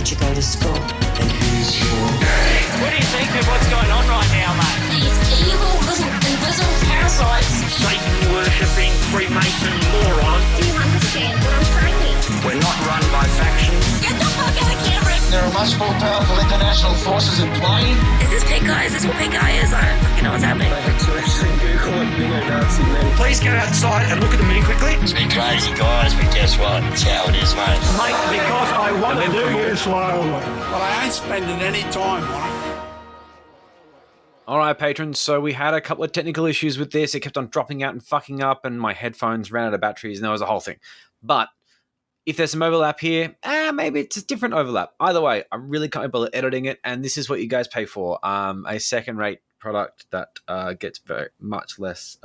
get you go to school. And here's your... What do you think of what's going on right now, mate? These evil little invisible parasites. Satan-worshipping Freemason moron. Do you understand what I'm saying? We're not run by factions. Get the fuck out of camera! There are much more powerful international forces in play. Is this pink guy? Is this what pink guy is? I don't fucking know what's happening. Please go outside and look at the moon quickly. It's been crazy, guys, but guess what? It's how it is, mate. Mate, because I want to do you slowly. But I ain't spending any time on it. All right, patrons, so we had a couple of technical issues with this. It kept on dropping out and fucking up, and my headphones ran out of batteries, and that was a whole thing. But if there's some overlap here, maybe it's a different overlap. Either way, I'm really comfortable at editing it, and this is what you guys pay for, a second-rate product that gets very much less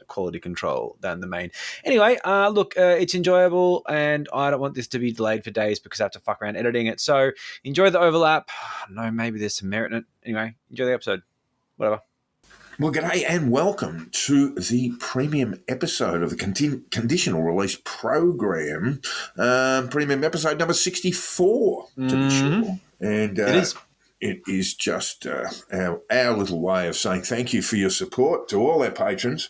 quality control than the main. Anyway, look, it's enjoyable, and I don't want this to be delayed for days because I have to fuck around editing it. So enjoy the overlap. No, maybe there's some merit in it. Anyway, enjoy the episode. Whatever. Well, g'day and welcome to the premium episode of the conditional release program. Premium episode number 64, to be sure. And it is just our little way of saying thank you for your support to all our patrons.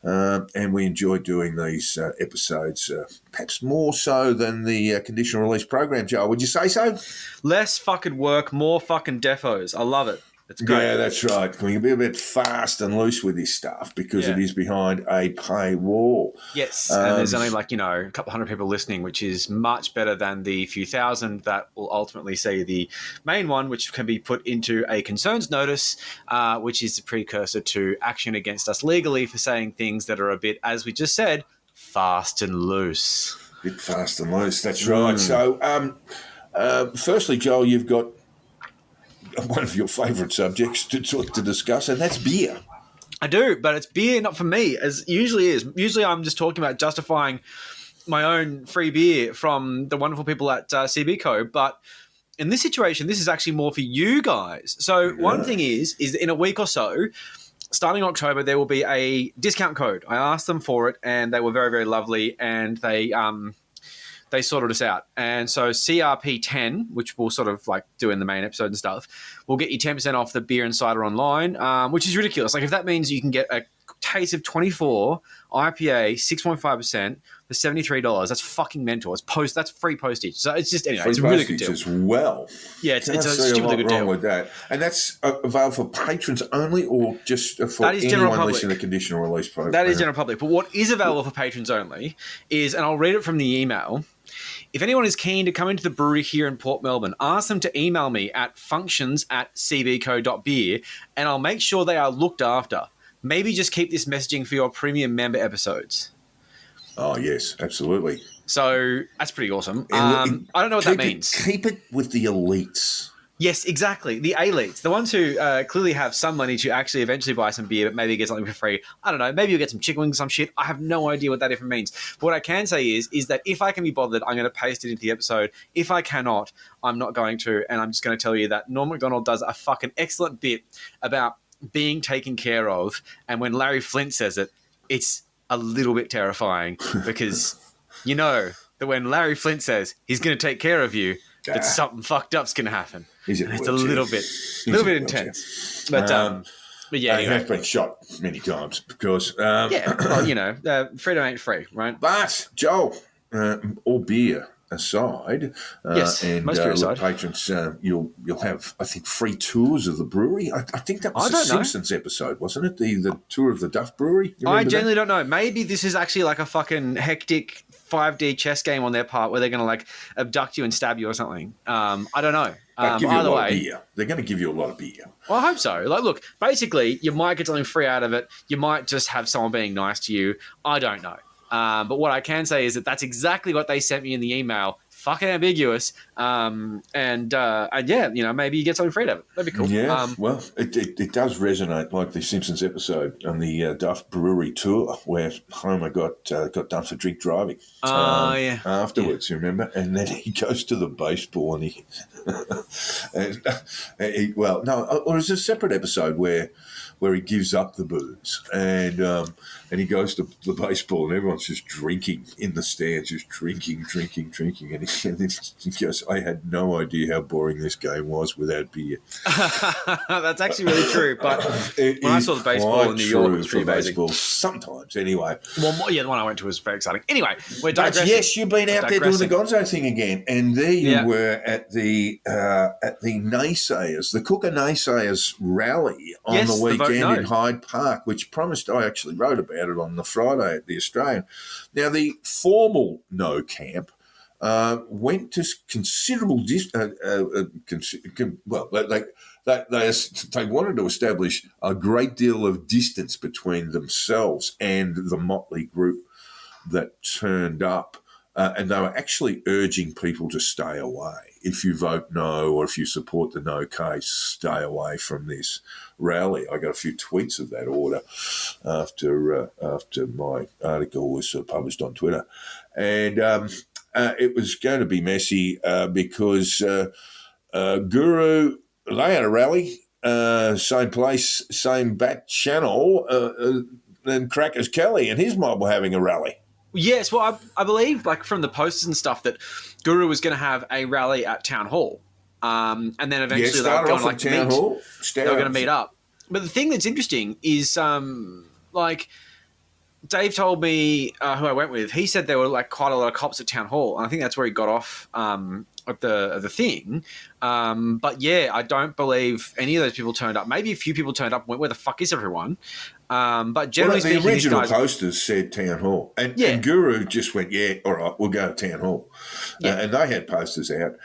And we enjoy doing these episodes, perhaps more so than the conditional release program, Joel. Would you say so? Less fucking work, more fucking defos. I love it. It's great. Yeah, that's right. We can be a bit fast and loose with this stuff because it is behind a paywall. Yes, and there's only a couple hundred people listening, which is much better than the few thousand that will ultimately see the main one, which can be put into a concerns notice, which is the precursor to action against us legally for saying things that are a bit, as we just said, fast and loose. A bit fast and loose, that's right. So, firstly, Joel, you've got one of your favourite subjects to discuss, and that's beer. I do, but it's beer not for me, as usually is. Usually I'm just talking about justifying my own free beer from the wonderful people at CB Co. But in this situation, this is actually more for you guys. So one thing is that in a week or so, starting October, there will be a discount code. I asked them for it, and they were very, very lovely, and they sorted us out. And so CRP10, which we'll sort of like do in the main episode and stuff, will get you 10% off the beer and cider online, which is ridiculous. Like if that means you can get a taste of 24 IPA, 6.5% for $73, that's fucking mental. That's free postage. So it's just, anyway, it's a really good deal. As well. Yeah, it's a stupidly good deal. With that. And that's available for patrons only or just for anyone listening to the conditional release program? That is general public. But what is available for patrons only is, and I'll read it from the email, if anyone is keen to come into the brewery here in Port Melbourne, ask them to email me at functions@cbco.beer, and I'll make sure they are looked after. Maybe just keep this messaging for your premium member episodes. Oh, yes, absolutely. So that's pretty awesome. I don't know what that means. Keep it with the elites. Yes, exactly. The elites, the ones who clearly have some money to actually eventually buy some beer, but maybe get something for free. I don't know. Maybe you'll get some chicken wings or some shit. I have no idea what that even means. But what I can say is that if I can be bothered, I'm going to paste it into the episode. If I cannot, I'm not going to. And I'm just going to tell you that Norm Macdonald does a fucking excellent bit about being taken care of. And when Larry Flint says it, it's a little bit terrifying because you know that when Larry Flint says he's going to take care of you, that something fucked up's going to happen. It's a little bit intense. But yeah, he has been shot many times because freedom ain't free, right? But Joel, all beer aside, yes, and most beer aside, patrons, you'll have, I think, free tours of the brewery. I think that was the Simpsons episode, wasn't it? The tour of the Duff Brewery. I genuinely don't know. Maybe this is actually like a fucking hectic 5D chess game on their part where they're going to like abduct you and stab you or something. I don't know. But give you a lot of beer. They're going to give you a lot of beer. Well, I hope so. Like, look, basically, you might get something free out of it. You might just have someone being nice to you. I don't know. But what I can say is that that's exactly what they sent me in the email. Fucking ambiguous. And yeah, maybe you get something free out of it. That'd be cool. Yeah, well, it does resonate like the Simpsons episode on the Duff Brewery tour where Homer got done for drink driving. Yeah. Afterwards, you remember? And then he goes to the baseball and he... it was a separate episode where he gives up the booze and he goes to the baseball and everyone's just drinking in the stands, just drinking, and Because I had no idea how boring this game was without beer. That's actually really true. But when I saw the baseball in New York, it was pretty basic. Baseball, sometimes, anyway. Well, yeah, the one I went to was very exciting. Anyway, we're digressing. But yes, you've been out there doing the Gonzo thing again, and there you were at the naysayers, the Cooker naysayers rally on the weekend in Hyde Park, which promised. I actually wrote about it on the Friday at the Australian. Now, the formal no camp went to considerable they wanted to establish a great deal of distance between themselves and the motley group that turned up, and they were actually urging people to stay away. If you vote no or if you support the no case, stay away from this rally. I got a few tweets of that order after my article was published on Twitter. And it was going to be messy because Guru, they had a rally, same place, same back channel, and Crackers Kelly and his mob were having a rally. Yes, well, I believe, like, from the posters and stuff, that Guru was going to have a rally at Town Hall, and then eventually they were going to meet. They were going to meet up. But the thing that's interesting is, like, Dave told me who I went with. He said there were like quite a lot of cops at Town Hall, and I think that's where he got off at the thing. But yeah, I don't believe any of those people turned up. Maybe a few people turned up and went, "Where the fuck is everyone?" But generally speaking, the original posters said Town Hall, and Guru just went, "Yeah, all right, we'll go to Town Hall," and they had posters out.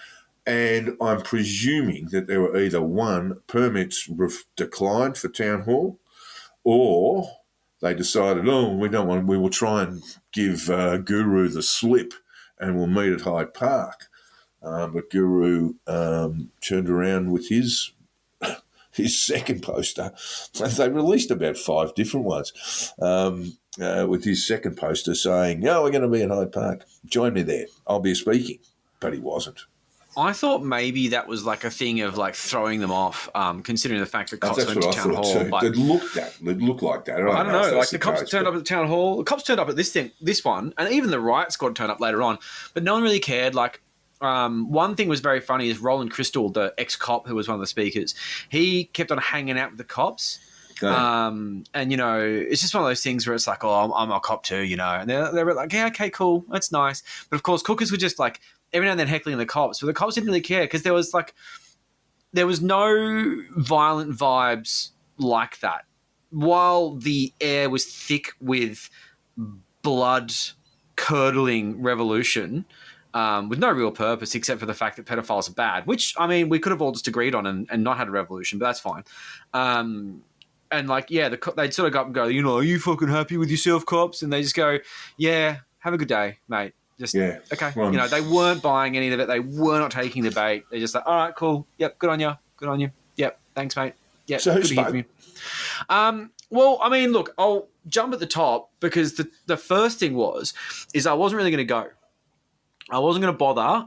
And I'm presuming that there were either one, permits declined for Town Hall, or they decided, we don't want. We will try and give Guru the slip, and we'll meet at Hyde Park. But Guru turned around with his second poster. They released about 5 different ones with his second poster saying, "No, we're going to be at Hyde Park. Join me there. I'll be speaking." But he wasn't. I thought maybe that was like a thing of like throwing them off, considering the fact that cops went to Town Hall. But it looked like that. I don't know. Like the cops turned up at the Town Hall. The cops turned up at this one, and even the riot squad turned up later on. But no one really cared. Like one thing was very funny is Roland Crystal, the ex-cop who was one of the speakers. He kept on hanging out with the cops. Okay. And, you know, it's just one of those things where it's like, oh, I'm a cop too, you know. And they're like, yeah, okay, cool. That's nice. But, of course, cookers were just like every now and then heckling the cops. But the cops didn't really care because there was no violent vibes like that. While the air was thick with blood-curdling revolution with no real purpose except for the fact that pedophiles are bad, which, I mean, we could have all just agreed on and not had a revolution, but that's fine. And, like, yeah, they'd sort of go up and go, you know, are you fucking happy with yourself, cops? And they just go, yeah, have a good day, mate. Just, yeah. Okay. Well, you know, they weren't buying any of it. They were not taking the bait. They're just like, all right, cool. Yep, good on you. Good on you. Yep, thanks, mate. Yep, so good to hear from you. Well, I mean, look, I'll jump at the top because the first thing is I wasn't really going to go. I wasn't going to bother,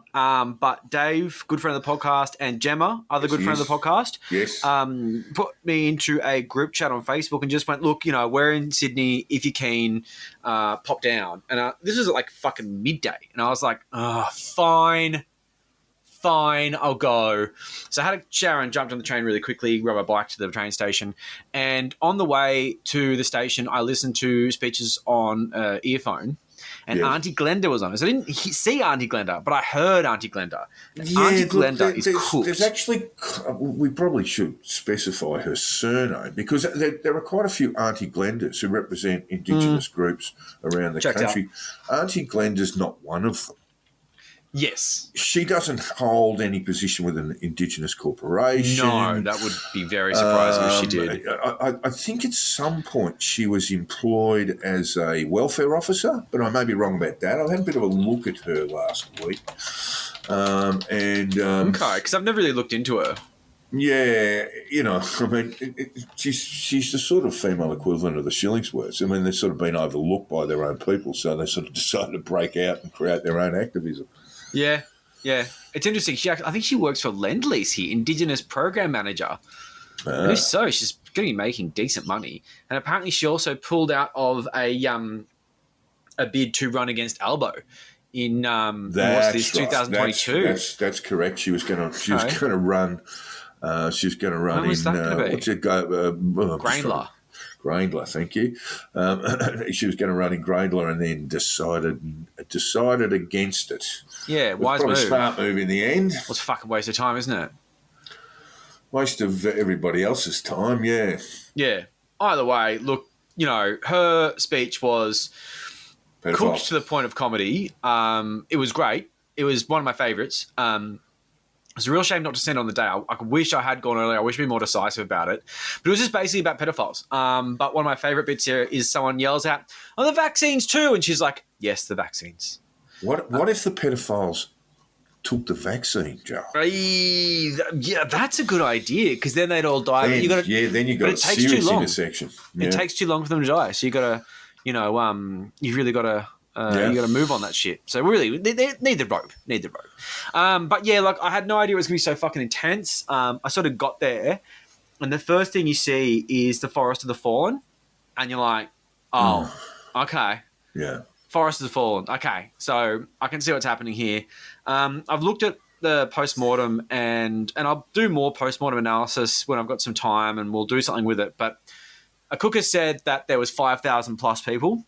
but Dave, good friend of the podcast, and Gemma, other good friend of the podcast, put me into a group chat on Facebook and just went, look, you know, we're in Sydney. If you're keen, pop down. And this was at like fucking midday. And I was like, fine, I'll go. So I had a shower and jumped on the train really quickly, rode my bike to the train station. And on the way to the station, I listened to speeches on earphone. And Auntie Glenda was on it. So I didn't see Auntie Glenda, but I heard Auntie Glenda. Auntie Glenda is cool. There's actually, we probably should specify her surname because there are quite a few Auntie Glendas who represent Indigenous groups around the country. Auntie Glenda's not one of them. Yes. She doesn't hold any position with an Indigenous corporation. No, that would be very surprising if she did. I think at some point she was employed as a welfare officer, but I may be wrong about that. I had a bit of a look at her last week. Okay, because I've never really looked into her. Yeah, you know, I mean, she's the sort of female equivalent of the Shillingsworths. I mean, they've sort of been overlooked by their own people, so they sort of decided to break out and create their own activism. Yeah. It's interesting. I think she works for Lend-Lease here, Indigenous Program Manager. So she's going to be making decent money. And apparently she also pulled out of a bid to run against Albo in That's what's this, right. 2022. That's correct. She was going to run. She was going to run When was in. that gonna be? What's it go? Graindler. Graindler, thank you. She was going to run in Graindler and then decided against it. Yeah, It was wise probably move. a smart move in the end. Well, it's a fucking waste of time, isn't it? Waste of everybody else's time, yeah. Yeah. Either way, look, her speech was Pedophile. cooked to the point of comedy. It was great. It was one of my favourites. It's a real shame not to send it on the day. I wish I had gone earlier. I wish I'd been more decisive about it. But it was just basically about pedophiles. But one of my favourite bits here is someone yells out, "Oh, the vaccines too!" And she's like, "Yes, the vaccines." What if the pedophiles took the vaccine, Joe? Yeah, that's a good idea because then they'd all die. Then you got a serious intersection. Yeah. It takes too long for them to die. So you got to, you've really got to. You got to move on that shit. So really, they need the rope. But yeah, like I had no idea it was going to be so fucking intense. I sort of got there, and the first thing you see is the Forest of the Fallen, and you're like, oh, okay. Yeah. Forest of the Fallen. Okay, so I can see what's happening here. I've looked at the post-mortem, and I'll do more post-mortem analysis when I've got some time, and we'll do something with it. But a cooker said that there was 5,000 plus people.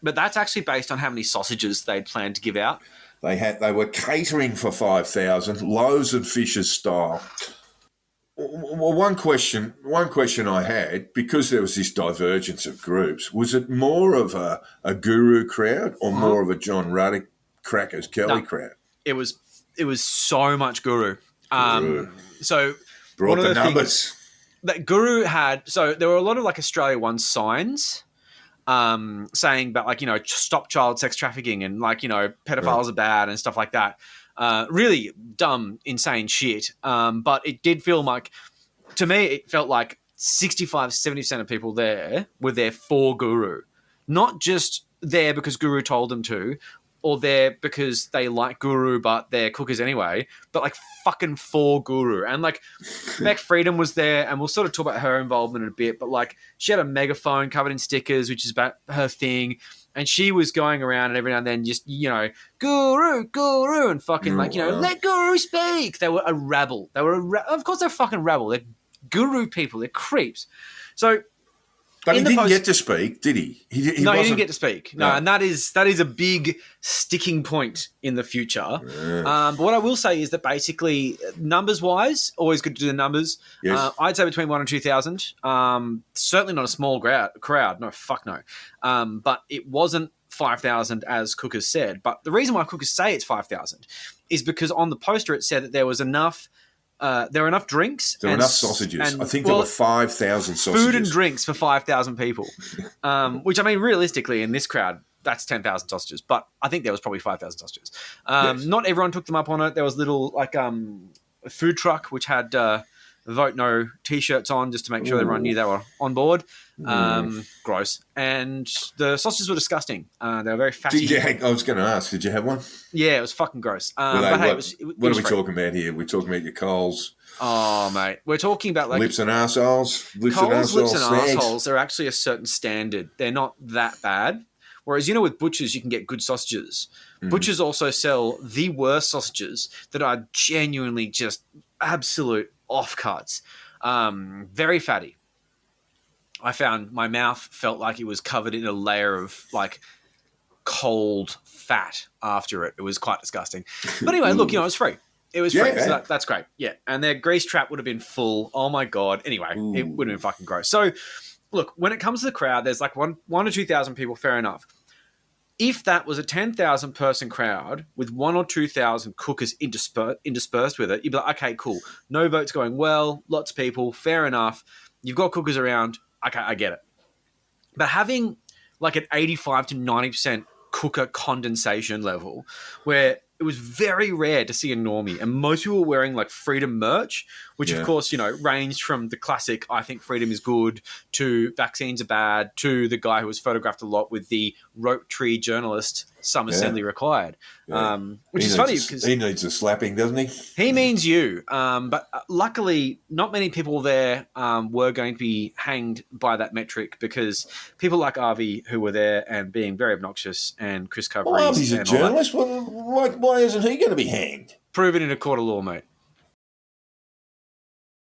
But that's actually based on how many sausages they'd planned to give out. They were catering for 5,000, loaves and fishes style. Well, one question I had, because there was this divergence of groups, was it more of a guru crowd or more of a John Ruddock Crackers Kelly crowd? It was so much guru. So brought one of the numbers. Things that guru had, so there were a lot of like Australia One signs saying about like, stop child sex trafficking and like, pedophiles are bad and stuff like that. Really dumb, insane shit. But it did feel like, to me, it felt like 65, 70% of people there were there for Guru. Not just there because Guru told them to, or there because they like Guru but they're cookers anyway, but like fucking for Guru. And like Beck Freedom was there, and we'll sort of talk about her involvement in a bit, but like she had a megaphone covered in stickers, which is about her thing. And she was going around and every now and then just, Guru, and fucking let Guru speak. They were a rabble. Of course they're fucking rabble. They're Guru people. They're creeps. So, but he didn't get to speak, did he? He didn't get to speak. No, and that is a big sticking point in the future. Yeah. But what I will say is that basically, numbers-wise, always good to do the numbers. Yes. I'd say between 1,000 and 2,000. Certainly not a small crowd. No, fuck no. But it wasn't 5,000 as Cookers said. But the reason why Cookers say it's 5,000 is because on the poster it said that there was enough. There were enough drinks. There were enough sausages. I think there were 5,000 sausages. Food and drinks for 5,000 people. Which, I mean, realistically, in this crowd, that's 10,000 sausages. But I think there was probably 5,000 sausages. Yes. Not everyone took them up on it. There was little, like, a food truck, which had Vote No T-shirts on just to make sure everyone knew they were on board. Gross. And the sausages were disgusting. They were very fatty. I was going to ask, did you have one? Yeah, it was fucking gross. What are we talking about here? We're talking about your Coles. Oh, mate. We're talking about like... Lips and arseholes. Coles, lips and arseholes are actually a certain standard. They're not that bad. Whereas, with Butchers, you can get good sausages. Butchers also sell the worst sausages that are genuinely just absolute offcuts. Very fatty. I found my mouth felt like it was covered in a layer of like cold fat after it. It was quite disgusting. But anyway, look, it was free. It was free. So that's great. Yeah. And their grease trap would have been full. Oh my God. Anyway, it would have been fucking gross. So look, when it comes to the crowd, there's like one or 2,000 people, fair enough. If that was a 10,000 person crowd with 1,000 or 2,000 cookers interspersed with it, you'd be like, okay, cool. No votes going well. Lots of people. Fair enough. You've got cookers around. Okay, I get it. But having like an 85 to 90% cooker condensation level where it was very rare to see a normie, and most people were wearing like Freedom merch, which of course, ranged from the classic "I think freedom is good" to "vaccines are bad" to the guy who was photographed a lot with the rope tree journalist "Some assembly required," which is funny because he needs a slapping, doesn't he? he means you. But luckily, not many people there were going to be hanged by that metric because people like Avi, who were there and being very obnoxious, and Chris Coveries. Well, he's a journalist. Well, why isn't he going to be hanged? Proven in a court of law, mate.